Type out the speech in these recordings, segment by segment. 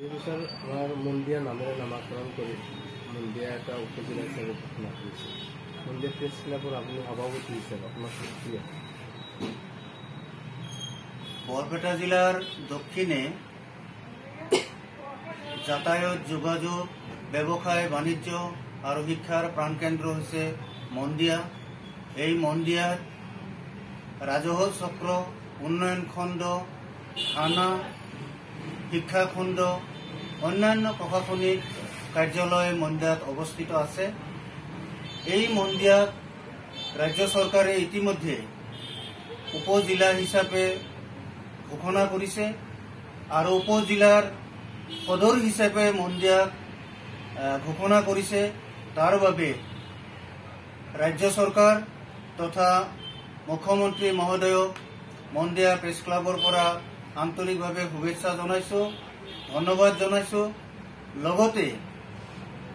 এই বছর আমার মন্দিয়া নামের নামাকরণ করে মন্দিয়া একটা উপজেলা হিসাবে ঘোষণা করেছে। মন্দিয়া প্রেস ক্লাবের আপনি সভাপতি হিসেবে আপনার সক্রিয় বরপেটা জেলার দক্ষিণে যাতায়াত, যোগাযোগ, ব্যবসায়, বাণিজ্য আর শিক্ষার প্রাণকেন্দ্র হচ্ছে মন্দিয়া। এই মন্দিয়ার রাজহ চক্র, উন্নয়ন খণ্ড, থানা, শিক্ষা খণ্ড, অন্যান্য প্রশাসনিক কার্যালয় মন্দিয়াত অবস্থিত আছে। এই মন্দিয়াত রাজ্য সরকারে ইতিমধ্যে উপজেলা হিসাবে ঘোষণা করেছে আর উপজেলার সদর হিসাবে মন্দিয়াক ঘোষণা করেছে। তার বাবে রাজ্য সরকার তথা মুখ্যমন্ত্রী মহোদয়ক মন্দিয়া প্ৰেছ ক্লাবৰ পৰা আন্তৰিকভাৱে শুভেচ্ছা জনাইছো, ধন্যবাদ জনাইছো। লগতে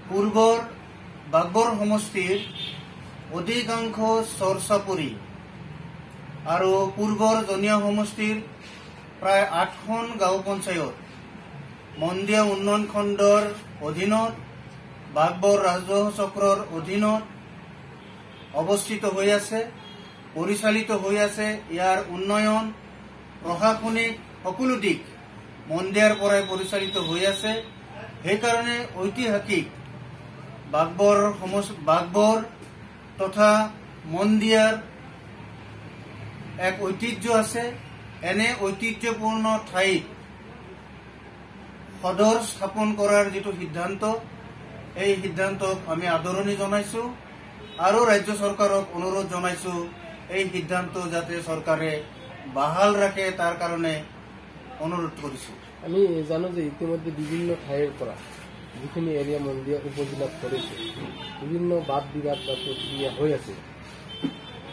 পূৰ্বৰ বাগবৰ সমষ্টিৰ অধিকাংশ চৰ-চাপৰি আৰু পূৰ্বৰ জনীয়া সমষ্টিৰ প্ৰায় 8খন গাঁও পঞ্চায়ত মন্দিয়া উন্নয়ন খণ্ডৰ অধীনত বাগবৰ ৰাজহ চক্ৰৰ অধীনত অৱস্থিত হৈ আছে, পৰিচালিত হৈ আছে। ইয়াৰ উন্নয়ন, প্ৰশাসনিক সকলো দিশ মন্দিয়াৰ পৰাই পৰিচালিত হৈ আছে। সেইকাৰণে ঐতিহাসিক বাগবৰ তথা মন্দিয়াৰ এক ঐতিহ্য আছে। এনে ঐতিহ্যপূৰ্ণ ঠাইত সদৰ স্থাপন কৰাৰ যিটো সিদ্ধান্ত, এই সিদ্ধান্তক আমি আদৰণি জনাইছো আৰু ৰাজ্য চৰকাৰক অনুৰোধ জনাইছো এই সিদ্ধান্ত যাতে চৰকাৰে বাহাল ৰাখে তাৰ কাৰণে অনুৰোধ কৰিছো। আমি জানো যে ইতিমধ্যে বিভিন্ন ঠাইৰ পৰা যিখিনি এৰিয়া মন্দিয়া উপজিলাত পড়েছে বিভিন্ন বাদ বিবাদ বা প্ৰক্ৰিয়া হৈ আছে,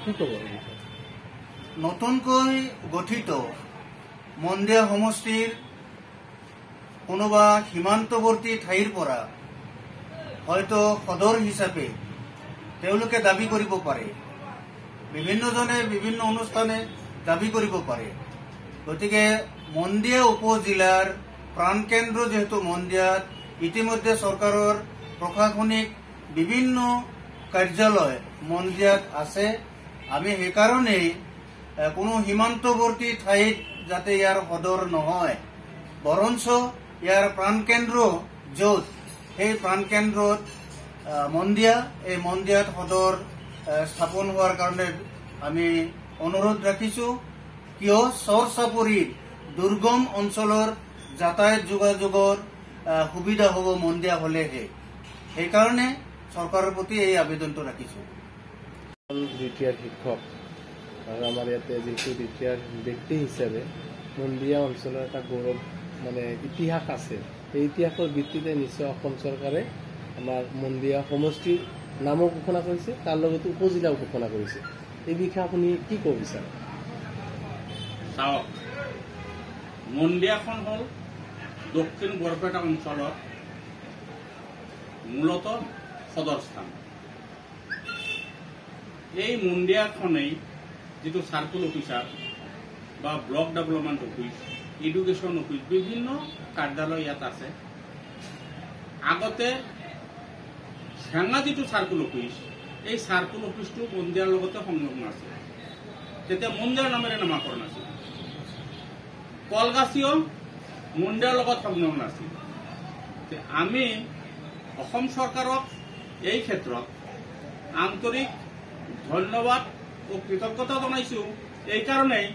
কি ক'ব? নতুনকৈ গঠিত মন্দিয়া সমষ্টিৰ কোনোবা সীমান্তৱৰ্তী ঠাইৰ পৰা হয়তো সদৰ হিচাপে তেওঁলোকে দাবী কৰিব পাৰে, বিভিন্নজনে বিভিন্ন অনুষ্ঠানে দাবী কৰিব পাৰে। গতিকে মন্দিয়া উপজিলাৰ প্ৰাণকেন্দ্ৰ যেহেতু মন্দিয়াত ইতিমধ্যে চৰকাৰৰ প্ৰশাসনিক বিভিন্ন কাৰ্যালয় মন্দিয়াত আছে, আমি সেইকাৰণেই কোনো সীমান্তৱৰ্তী ঠাইত যাতে ইয়াৰ সদৰ নহয়, বৰঞ্চ ইয়াৰ প্ৰাণকেন্দ্ৰ য'ত সেই প্ৰাণকেন্দ্ৰত মন্দিয়া, এই মন্দিয়াত সদৰ স্থাপন হোৱাৰ কাৰণে আমি অনুৰোধ ৰাখিছো। কিয় চৰ-চাপৰিৰ দুৰ্গম অঞ্চলৰ যাতায়াত যোগাযোগৰ সুবিধা হ'ব মন্দিয়া হ'লেহে। সেইকাৰণে চৰকাৰৰ প্ৰতি এই আবেদনটো ৰাখিছো। ৰিটায়াৰ্ড শিক্ষক আৰু আমাৰ ইয়াতে যিটো ৰিটায়াৰ্ড ব্যক্তি হিচাপে মন্দিয়া অঞ্চলৰ এটা গৌৰৱ ইতিহাস আছে। এই ইতিহাসৰ ভিত্তিতে নিশ্চয় অসম চৰকাৰে আমাৰ মন্দিয়া সমষ্টিৰ নামো ঘোষণা কৰিছে, তাৰ লগতে উপজিলাও ঘোষণা কৰিছে। এই বিষয়ে আপুনি কি ক'ব বিচাৰে? চাওক, মন্দিয়াখন হ'ল দক্ষিণ বৰপেটা অঞ্চলত মূলত সদৰ স্থান। এই মন্দিয়াখনেই যিটো চাৰ্কুল অফিচাৰ বা block development office, education office, বিভিন্ন কাৰ্যালয় ইয়াত আছে। আগতে চেঙা যিটো চাৰ্কুল অফিচ, এই চাৰ্কুল অফিচটো মন্দিয়াৰ লগতে সংলগ্ন আছিল। তেতিয়া মন্দিয়াৰ নামেৰে নামাকৰণ আছিল। কলগাছিও মন্দিয়াৰ লগত সংলগ্ন আছিল। আমি অসম চৰকাৰক এই ক্ষেত্ৰত আন্তৰিক ধন্যবাদ ও কৃতজ্ঞতা জনাইছো। এইকাৰণেই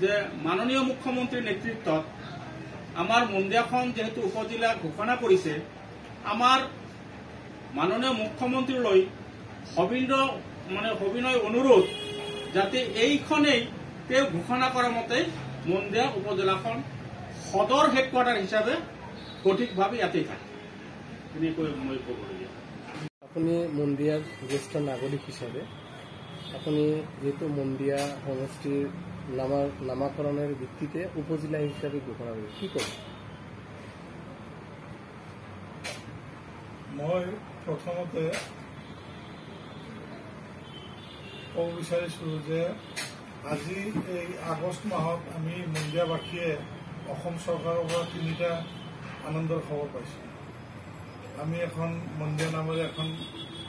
যে মাননীয় মুখ্যমন্ত্ৰীৰ নেতৃত্বত আমাৰ মন্দিয়াখন যেহেতু উপজিলা ঘোষণা কৰিছে, আমাৰ মাননীয় মুখ্যমন্ত্ৰীলৈ সবিনয় অনুৰোধ যাতে এইখনেই তেওঁ ঘোষণা কৰা মতে মন্দিয়া উপজিলাখন সদৰ হেডকোৱাৰ্টাৰ হিচাপে সঠিকভাৱে ইয়াতেই থাকে। এনেকৈ মই ক'বলগীয়া। আপুনি মন্দিয়াৰ জ্যেষ্ঠ নাগৰিক হিচাপে আপুনি যিহেতু মন্দিয়া সমষ্টিৰ নামাকৰণৰ ভিত্তিতে উপজিলা হিচাপে ঘোষণা কৰিছে, কি ক'ব? মই প্ৰথমতে ক'ব বিচাৰিছোঁ যে আজি এই আগষ্ট মাহত আমি মন্দিয়াবাসীয়ে অসম চৰকাৰৰ পৰা 3টা আনন্দৰ খবৰ পাইছোঁ। আমি এখন মন্দিয়া নামেৰে এখন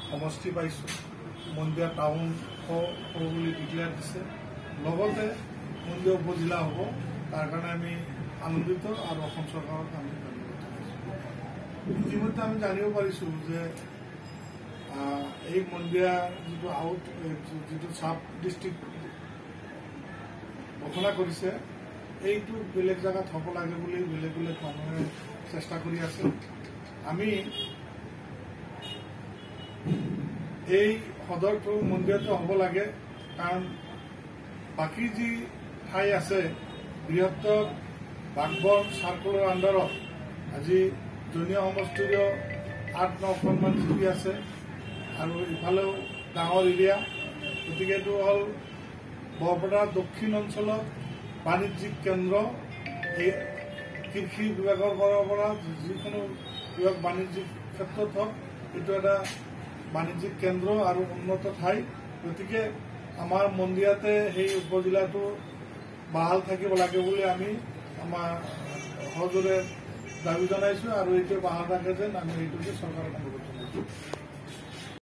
সমষ্টি পাইছোঁ। মন্দিয়া টাউন হ'ব বুলি ডিক্লেয়াৰ দিছে, লগতে মন্দিয়া উপজিলা হ'ব। তাৰ কাৰণে আমি আনন্দিত আৰু অসম চৰকাৰক আমি ধন্যবাদ জনাইছোঁ। ইতিমধ্যে আমি জানিব পাৰিছোঁ যে এই মন্দিয়া যিটো চাব ডিষ্ট্ৰিক্ট ঘোষণা কৰিছে, এইটো বেলেগ জেগাত হ'ব লাগে বুলি বেলেগ বেলেগ মানুহে চেষ্টা কৰি আছে। আমি এই সদৰটো মন্দিৰটো হ'ব লাগে, কাৰণ বাকী যি ঠাই আছে বৃহত্তৰ বাগবৰ চাৰ্কলৰ আণ্ডাৰত আজি জনীয়া সমষ্টিৰ 8-9খনমান জিপি আছে আৰু ইফালেও ডাঙৰ এৰিয়া। গতিকে এইটো হ'ল বৰপেটাৰ দক্ষিণ অঞ্চলত বাণিজ্যিক কেন্দ্ৰ। এই কৃষি বিভাগৰ পৰা যিকোনো বিভাগ বাণিজ্যিক ক্ষেত্ৰত হওক, এইটো এটা বাণিজ্যিক কেন্দ্ৰ আৰু উন্নত ঠাই। গতিকে আমাৰ মন্দিয়াতে সেই উপজিলাটো বাহাল থাকিব লাগে বুলি আমি আমাৰ সহযোগে দাবী জনাইছোঁ আৰু এইটো বাহাল থাকে যেন আমি এইটোকে চৰকাৰক অনুৰোধ জনাইছোঁ।